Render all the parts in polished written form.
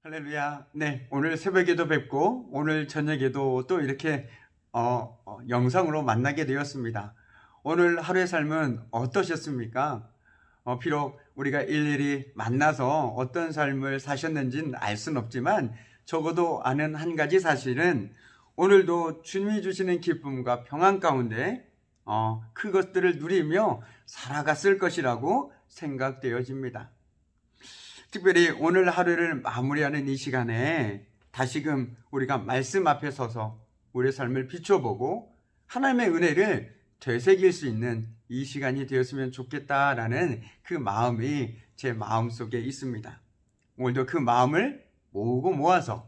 할렐루야. 네, 오늘 새벽에도 뵙고 오늘 저녁에도 또 이렇게 영상으로 만나게 되었습니다. 오늘 하루의 삶은 어떠셨습니까? 비록 우리가 일일이 만나서 어떤 삶을 사셨는지는 알 수는 없지만 적어도 아는 한 가지 사실은 오늘도 주님이 주시는 기쁨과 평안 가운데 그것들을 누리며 살아갔을 것이라고 생각되어집니다. 특별히 오늘 하루를 마무리하는 이 시간에 다시금 우리가 말씀 앞에 서서 우리의 삶을 비춰보고 하나님의 은혜를 되새길 수 있는 이 시간이 되었으면 좋겠다라는 그 마음이 제 마음속에 있습니다. 오늘도 그 마음을 모으고 모아서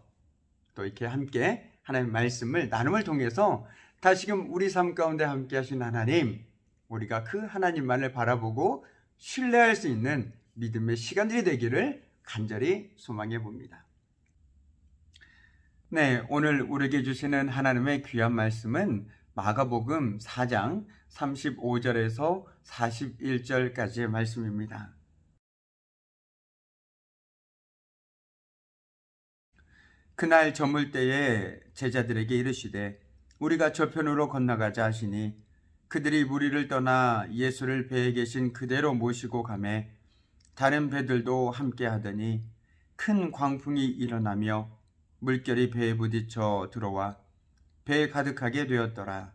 또 이렇게 함께 하나님의 말씀을 나눔을 통해서 다시금 우리 삶 가운데 함께 하신 하나님, 우리가 그 하나님만을 바라보고 신뢰할 수 있는 믿음의 시간들이 되기를 간절히 소망해 봅니다. 네, 오늘 우리에게 주시는 하나님의 귀한 말씀은 마가복음 4장 35절에서 41절까지의 말씀입니다. 그날 저물 때에 제자들에게 이르시되 우리가 저편으로 건너가자 하시니 그들이 무리를 떠나 예수를 배에 계신 그대로 모시고 가매 다른 배들도 함께 하더니 큰 광풍이 일어나며 물결이 배에 부딪혀 들어와 배에 가득하게 되었더라.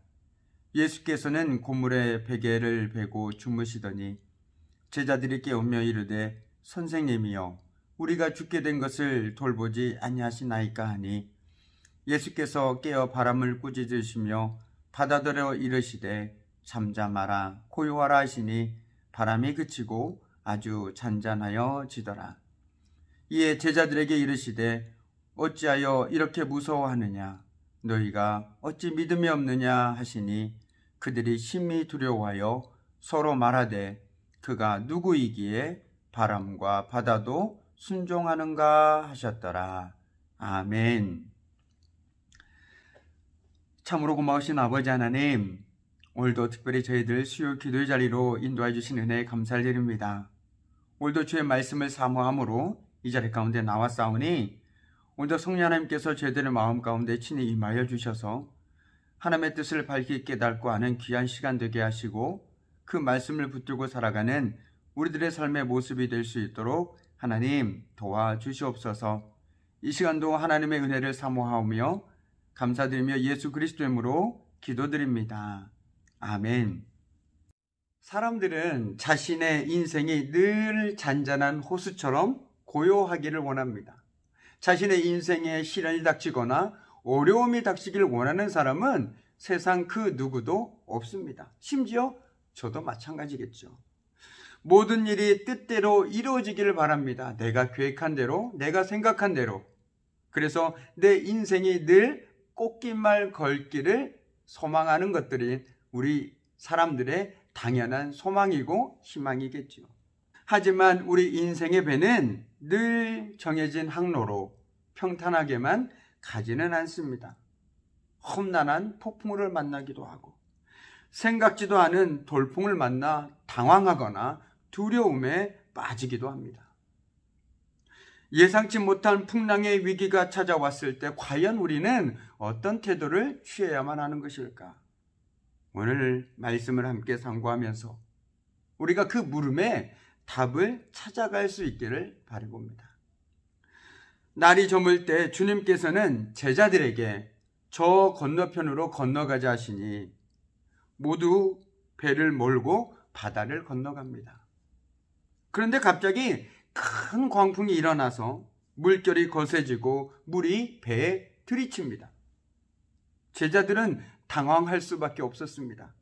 예수께서는 고물에 베개를 베고 주무시더니 제자들이 깨우며 이르되 선생님이여 우리가 죽게 된 것을 돌보지 아니하시나이까 하니 예수께서 깨어 바람을 꾸짖으시며 바다더러 이르시되 잠잠하라 고요하라 하시니 바람이 그치고 아주 잔잔하여 지더라. 이에 제자들에게 이르시되 어찌하여 이렇게 무서워하느냐 너희가 어찌 믿음이 없느냐 하시니 그들이 심히 두려워하여 서로 말하되 그가 누구이기에 바람과 바다도 순종하는가 하셨더라. 아멘. 참으로 고마우신 아버지 하나님, 오늘도 특별히 저희들 수요 기도의 자리로 인도해 주신 은혜에 감사드립니다. 오늘도 주의 말씀을 사모함으로 이 자리 가운데 나왔사오니 오늘도 성령 하나님께서 저희들의 마음 가운데 친히 임하여 주셔서 하나님의 뜻을 밝히 깨닫고 아는 귀한 시간 되게 하시고 그 말씀을 붙들고 살아가는 우리들의 삶의 모습이 될 수 있도록 하나님 도와주시옵소서. 이 시간도 하나님의 은혜를 사모하며 감사드리며 예수 그리스도의 이름으로 기도드립니다. 아멘. 사람들은 자신의 인생이 늘 잔잔한 호수처럼 고요하기를 원합니다. 자신의 인생에 시련이 닥치거나 어려움이 닥치기를 원하는 사람은 세상 그 누구도 없습니다. 심지어 저도 마찬가지겠죠. 모든 일이 뜻대로 이루어지기를 바랍니다. 내가 계획한 대로, 내가 생각한 대로. 그래서 내 인생이 늘 꽃깃말 걸기를 소망하는 것들이 우리 사람들의 당연한 소망이고 희망이겠죠. 하지만 우리 인생의 배는 늘 정해진 항로로 평탄하게만 가지는 않습니다. 험난한 폭풍우를 만나기도 하고 생각지도 않은 돌풍을 만나 당황하거나 두려움에 빠지기도 합니다. 예상치 못한 풍랑의 위기가 찾아왔을 때 과연 우리는 어떤 태도를 취해야만 하는 것일까? 오늘 말씀을 함께 상고하면서 우리가 그 물음에 답을 찾아갈 수 있기를 바라봅니다. 날이 저물 때 주님께서는 제자들에게 저 건너편으로 건너가자 하시니 모두 배를 몰고 바다를 건너갑니다. 그런데 갑자기 큰 광풍이 일어나서 물결이 거세지고 물이 배에 들이칩니다. 제자들은 당황할 수밖에 없었습니다.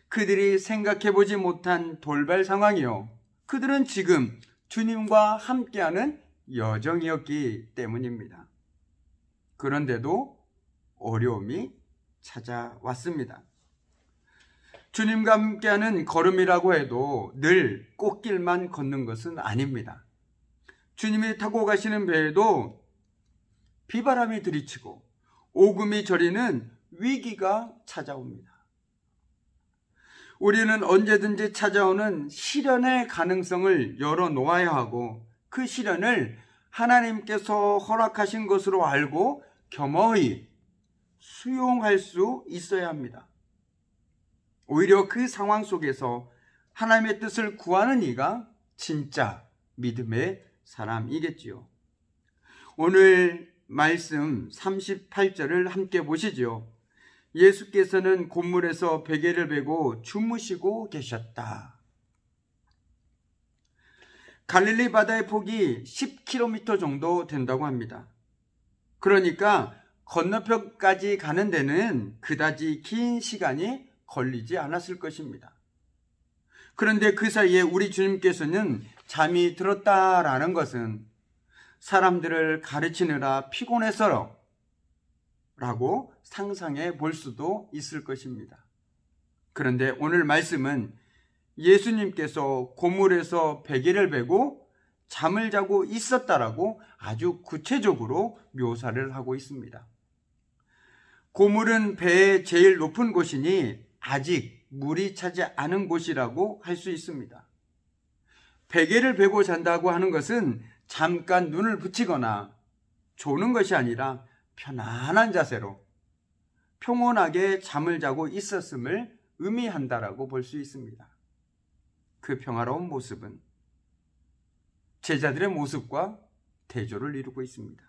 그들이 생각해보지 못한 돌발 상황이요. 그들은 지금 주님과 함께하는 여정이었기 때문입니다. 그런데도 어려움이 찾아왔습니다. 주님과 함께하는 걸음이라고 해도 늘 꽃길만 걷는 것은 아닙니다. 주님이 타고 가시는 배에도 비바람이 들이치고 오금이 저리는 위기가 찾아옵니다. 우리는 언제든지 찾아오는 시련의 가능성을 열어놓아야 하고 그 시련을 하나님께서 허락하신 것으로 알고 겸허히 수용할 수 있어야 합니다. 오히려 그 상황 속에서 하나님의 뜻을 구하는 이가 진짜 믿음의 사람이겠지요. 오늘 말씀 38절을 함께 보시죠. 예수께서는 곤물에서 베개를 베고 주무시고 계셨다. 갈릴리 바다의 폭이 10km 정도 된다고 합니다. 그러니까 건너편까지 가는 데는 그다지 긴 시간이 걸리지 않았을 것입니다. 그런데 그 사이에 우리 주님께서는 잠이 들었다라는 것은 사람들을 가르치느라 피곤해서 라고 상상해 볼 수도 있을 것입니다. 그런데 오늘 말씀은 예수님께서 고물에서 베개를 베고 잠을 자고 있었다라고 아주 구체적으로 묘사를 하고 있습니다. 고물은 배의 제일 높은 곳이니 아직 물이 차지 않은 곳이라고 할 수 있습니다. 베개를 베고 잔다고 하는 것은 잠깐 눈을 붙이거나 조는 것이 아니라 편안한 자세로 평온하게 잠을 자고 있었음을 의미한다라고 볼 수 있습니다. 그 평화로운 모습은 제자들의 모습과 대조를 이루고 있습니다.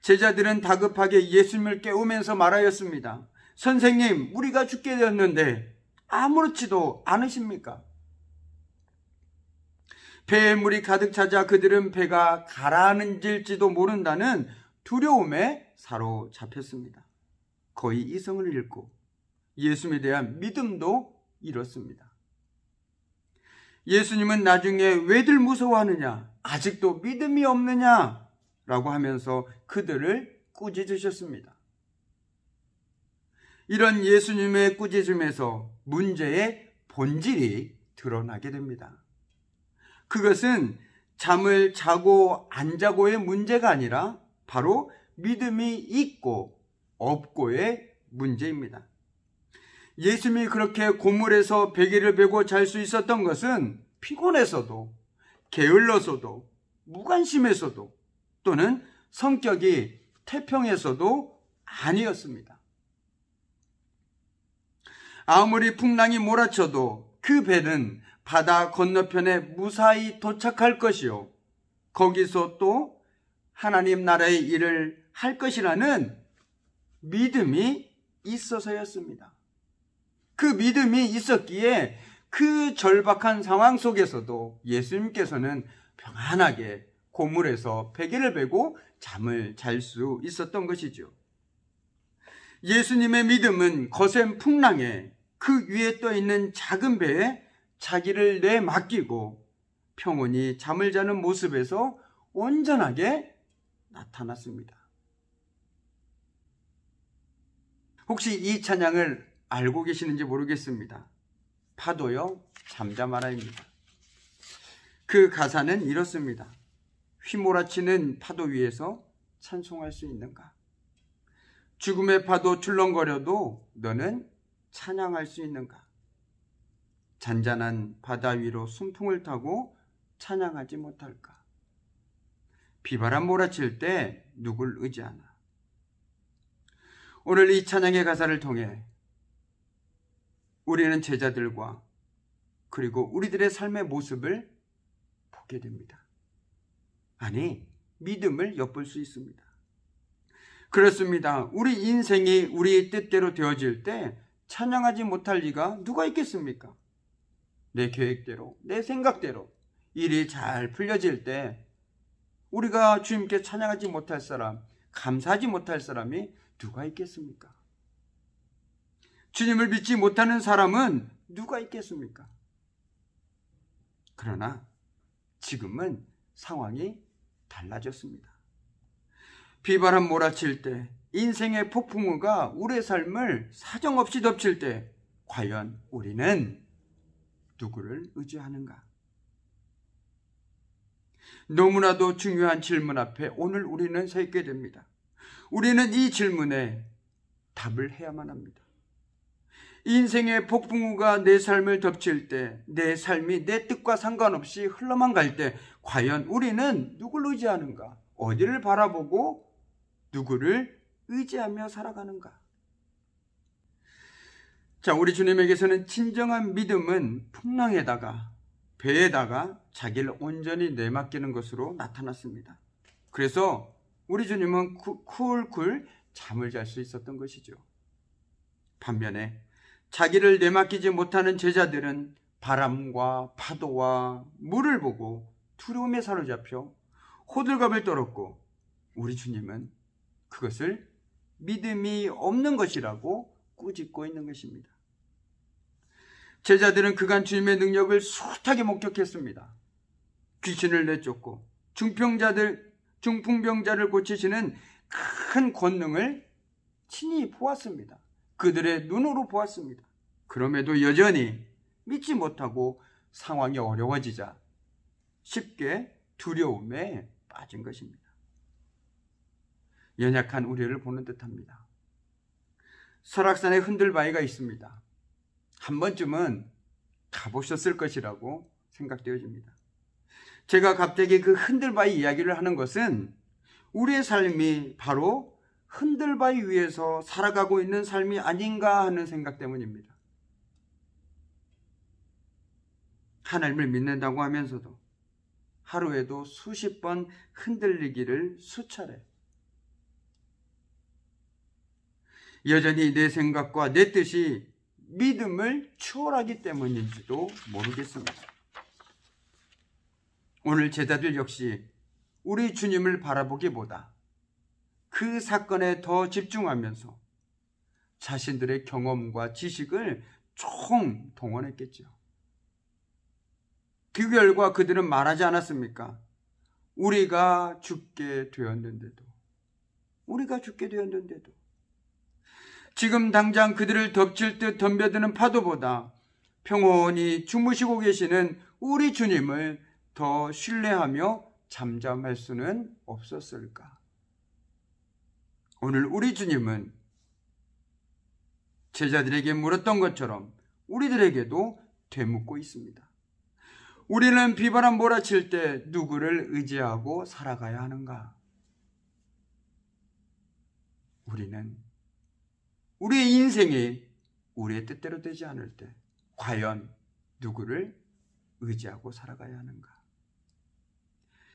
제자들은 다급하게 예수님을 깨우면서 말하였습니다. 선생님, 우리가 죽게 되었는데 아무렇지도 않으십니까? 배에 물이 가득 차자 그들은 배가 가라앉을지도 모른다는 두려움에 사로잡혔습니다. 거의 이성을 잃고 예수님에 대한 믿음도 잃었습니다. 예수님은 나중에 왜들 무서워하느냐? 아직도 믿음이 없느냐? 라고 하면서 그들을 꾸짖으셨습니다. 이런 예수님의 꾸짖음에서 문제의 본질이 드러나게 됩니다. 그것은 잠을 자고 안 자고의 문제가 아니라 바로 믿음이 있고 없고의 문제입니다. 예수님이 그렇게 고물에서 베개를 베고 잘 수 있었던 것은 피곤해서도, 게을러서도, 무관심해서도, 또는 성격이 태평해서도 아니었습니다. 아무리 풍랑이 몰아쳐도 그 배는 바다 건너편에 무사히 도착할 것이요, 거기서 또 하나님 나라의 일을 할 것이라는 믿음이 있어서였습니다. 그 믿음이 있었기에 그 절박한 상황 속에서도 예수님께서는 평안하게 고물에서 베개를 베고 잠을 잘 수 있었던 것이죠. 예수님의 믿음은 거센 풍랑에 그 위에 떠 있는 작은 배에 자기를 내맡기고 평온히 잠을 자는 모습에서 온전하게 나타났습니다. 혹시 이 찬양을 알고 계시는지 모르겠습니다. 파도여 잠잠하라입니다. 그 가사는 이렇습니다. 휘몰아치는 파도 위에서 찬송할 수 있는가? 죽음의 파도 출렁거려도 너는 찬양할 수 있는가? 잔잔한 바다 위로 순풍을 타고 찬양하지 못할까? 비바람 몰아칠 때 누굴 의지하나? 오늘 이 찬양의 가사를 통해 우리는 제자들과 그리고 우리들의 삶의 모습을 보게 됩니다. 아니, 믿음을 엿볼 수 있습니다. 그렇습니다. 우리 인생이 우리의 뜻대로 되어질 때 찬양하지 못할 리가 누가 있겠습니까? 내 계획대로, 내 생각대로 일이 잘 풀려질 때 우리가 주님께 찬양하지 못할 사람, 감사하지 못할 사람이 누가 있겠습니까? 주님을 믿지 못하는 사람은 누가 있겠습니까? 그러나 지금은 상황이 달라졌습니다. 비바람 몰아칠 때, 인생의 폭풍우가 우리의 삶을 사정없이 덮칠 때 과연 우리는 누구를 의지하는가? 너무나도 중요한 질문 앞에 오늘 우리는 서 있게 됩니다. 우리는 이 질문에 답을 해야만 합니다. 인생의 폭풍우가 내 삶을 덮칠 때, 내 삶이 내 뜻과 상관없이 흘러만 갈 때 과연 우리는 누구를 의지하는가? 어디를 바라보고 누구를 의지하며 살아가는가? 자, 우리 주님에게서는 진정한 믿음은 풍랑에다가 배에다가 자기를 온전히 내맡기는 것으로 나타났습니다. 그래서 우리 주님은 쿨쿨 잠을 잘 수 있었던 것이죠. 반면에 자기를 내맡기지 못하는 제자들은 바람과 파도와 물을 보고 두려움에 사로잡혀 호들갑을 떨었고, 우리 주님은 그것을 믿음이 없는 것이라고 꾸짖고 있는 것입니다. 제자들은 그간 주님의 능력을 숱하게 목격했습니다. 귀신을 내쫓고 중풍병자를 고치시는 큰 권능을 친히 보았습니다. 그들의 눈으로 보았습니다. 그럼에도 여전히 믿지 못하고 상황이 어려워지자 쉽게 두려움에 빠진 것입니다. 연약한 우리를 보는 듯합니다. 설악산에 흔들바위가 있습니다. 한 번쯤은 가보셨을 것이라고 생각되어집니다. 제가 갑자기 그 흔들바위 이야기를 하는 것은 우리의 삶이 바로 흔들바위 위에서 살아가고 있는 삶이 아닌가 하는 생각 때문입니다. 하나님을 믿는다고 하면서도 하루에도 수십 번 흔들리기를 수차례, 여전히 내 생각과 내 뜻이 믿음을 초월하기 때문인지도 모르겠습니다. 오늘 제자들 역시 우리 주님을 바라보기보다 그 사건에 더 집중하면서 자신들의 경험과 지식을 총동원했겠죠. 그 결과 그들은 말하지 않았습니까? 우리가 죽게 되었는데도. 지금 당장 그들을 덮칠 듯 덤벼드는 파도보다 평온히 주무시고 계시는 우리 주님을 더 신뢰하며 잠잠할 수는 없었을까? 오늘 우리 주님은 제자들에게 물었던 것처럼 우리들에게도 되묻고 있습니다. 우리는 비바람 몰아칠 때 누구를 의지하고 살아가야 하는가? 우리는 우리의 인생이 우리의 뜻대로 되지 않을 때 과연 누구를 의지하고 살아가야 하는가?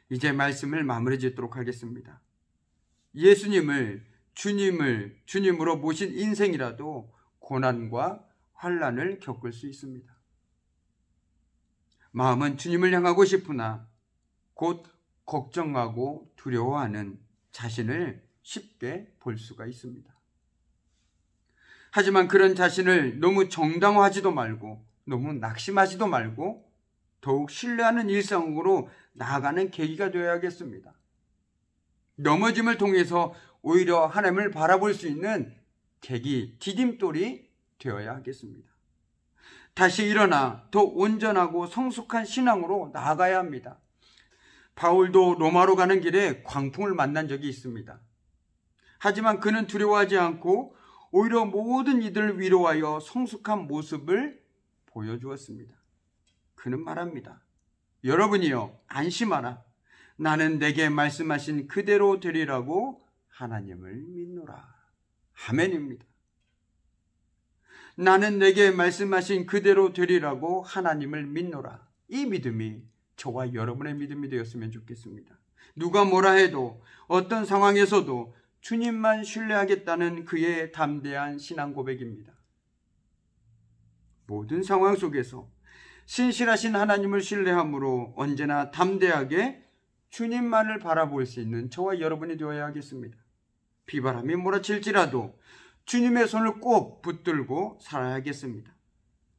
이제 말씀을 마무리 짓도록 하겠습니다. 예수님을 주님으로 모신 인생이라도 고난과 환난을 겪을 수 있습니다. 마음은 주님을 향하고 싶으나 곧 걱정하고 두려워하는 자신을 쉽게 볼 수가 있습니다. 하지만 그런 자신을 너무 정당화하지도 말고 너무 낙심하지도 말고 더욱 신뢰하는 일상으로 나아가는 계기가 되어야겠습니다. 넘어짐을 통해서 오히려 하나님을 바라볼 수 있는 계기, 디딤돌이 되어야 하겠습니다. 다시 일어나 더 온전하고 성숙한 신앙으로 나아가야 합니다. 바울도 로마로 가는 길에 광풍을 만난 적이 있습니다. 하지만 그는 두려워하지 않고 오히려 모든 이들을 위로하여 성숙한 모습을 보여주었습니다. 그는 말합니다. 여러분이여 안심하라. 나는 내게 말씀하신 그대로 되리라고 하나님을 믿노라. 아멘입니다. 나는 내게 말씀하신 그대로 되리라고 하나님을 믿노라. 이 믿음이 저와 여러분의 믿음이 되었으면 좋겠습니다. 누가 뭐라 해도 어떤 상황에서도 주님만 신뢰하겠다는 그의 담대한 신앙 고백입니다. 모든 상황 속에서 신실하신 하나님을 신뢰함으로 언제나 담대하게 주님만을 바라볼 수 있는 저와 여러분이 되어야 하겠습니다. 비바람이 몰아칠지라도 주님의 손을 꼭 붙들고 살아야겠습니다.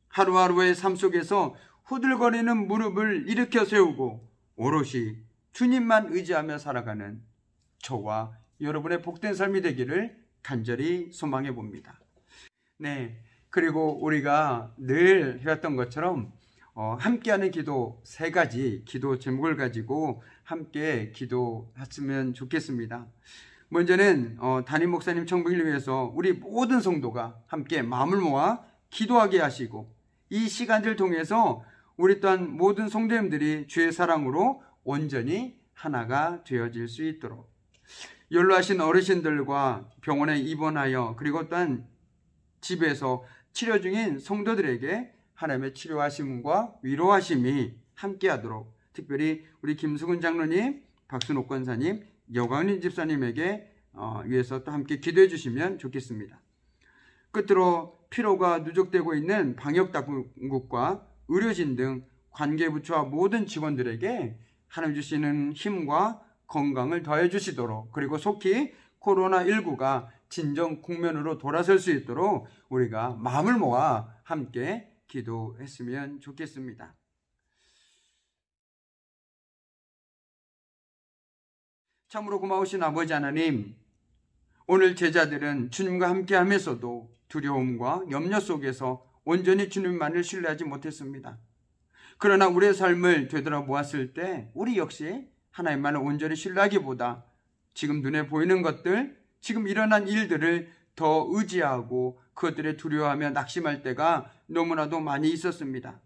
하루하루의 삶 속에서 후들거리는 무릎을 일으켜 세우고 오롯이 주님만 의지하며 살아가는 저와 여러분의 복된 삶이 되기를 간절히 소망해 봅니다. 네, 그리고 우리가 늘 해왔던 것처럼 함께하는 기도 3가지 기도 제목을 가지고 함께 기도했으면 좋겠습니다. 먼저는 담임 목사님 청빙을 위해서 우리 모든 성도가 함께 마음을 모아 기도하게 하시고 이 시간을 통해서 우리 또한 모든 성도님들이 주의 사랑으로 온전히 하나가 되어질 수 있도록, 연로하신 어르신들과 병원에 입원하여 그리고 또한 집에서 치료 중인 성도들에게 하나님의 치료하심과 위로하심이 함께하도록, 특별히 우리 김수근 장로님, 박순옥 권사님, 여광윤 집사님에게 위해서 또 함께 기도해 주시면 좋겠습니다. 끝으로 피로가 누적되고 있는 방역당국과 의료진 등 관계부처와 모든 직원들에게 하나님 주시는 힘과 건강을 더해 주시도록, 그리고 속히 코로나19가 진정 국면으로 돌아설 수 있도록 우리가 마음을 모아 함께 기도했으면 좋겠습니다. 참으로 고마우신 아버지 하나님, 오늘 제자들은 주님과 함께 하면서도 두려움과 염려 속에서 온전히 주님만을 신뢰하지 못했습니다. 그러나 우리의 삶을 되돌아보았을 때 우리 역시 하나님만을 온전히 신뢰하기보다 지금 눈에 보이는 것들, 지금 일어난 일들을 더 의지하고 그것들에 두려워하며 낙심할 때가 너무나도 많이 있었습니다.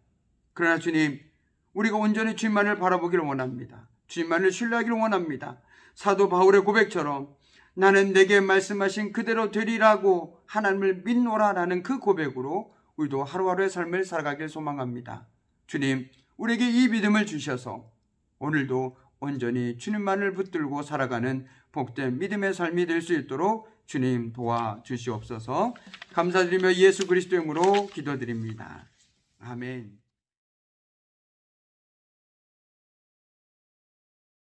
그러나 주님, 우리가 온전히 주님만을 바라보기를 원합니다. 주님만을 신뢰하기를 원합니다. 사도 바울의 고백처럼 나는 내게 말씀하신 그대로 되리라고 하나님을 믿노라라는 그 고백으로 우리도 하루하루의 삶을 살아가길 소망합니다. 주님, 우리에게 이 믿음을 주셔서 오늘도 온전히 주님만을 붙들고 살아가는 복된 믿음의 삶이 될 수 있도록 주님 도와주시옵소서. 감사드리며 예수 그리스도 이름으로 기도드립니다. 아멘.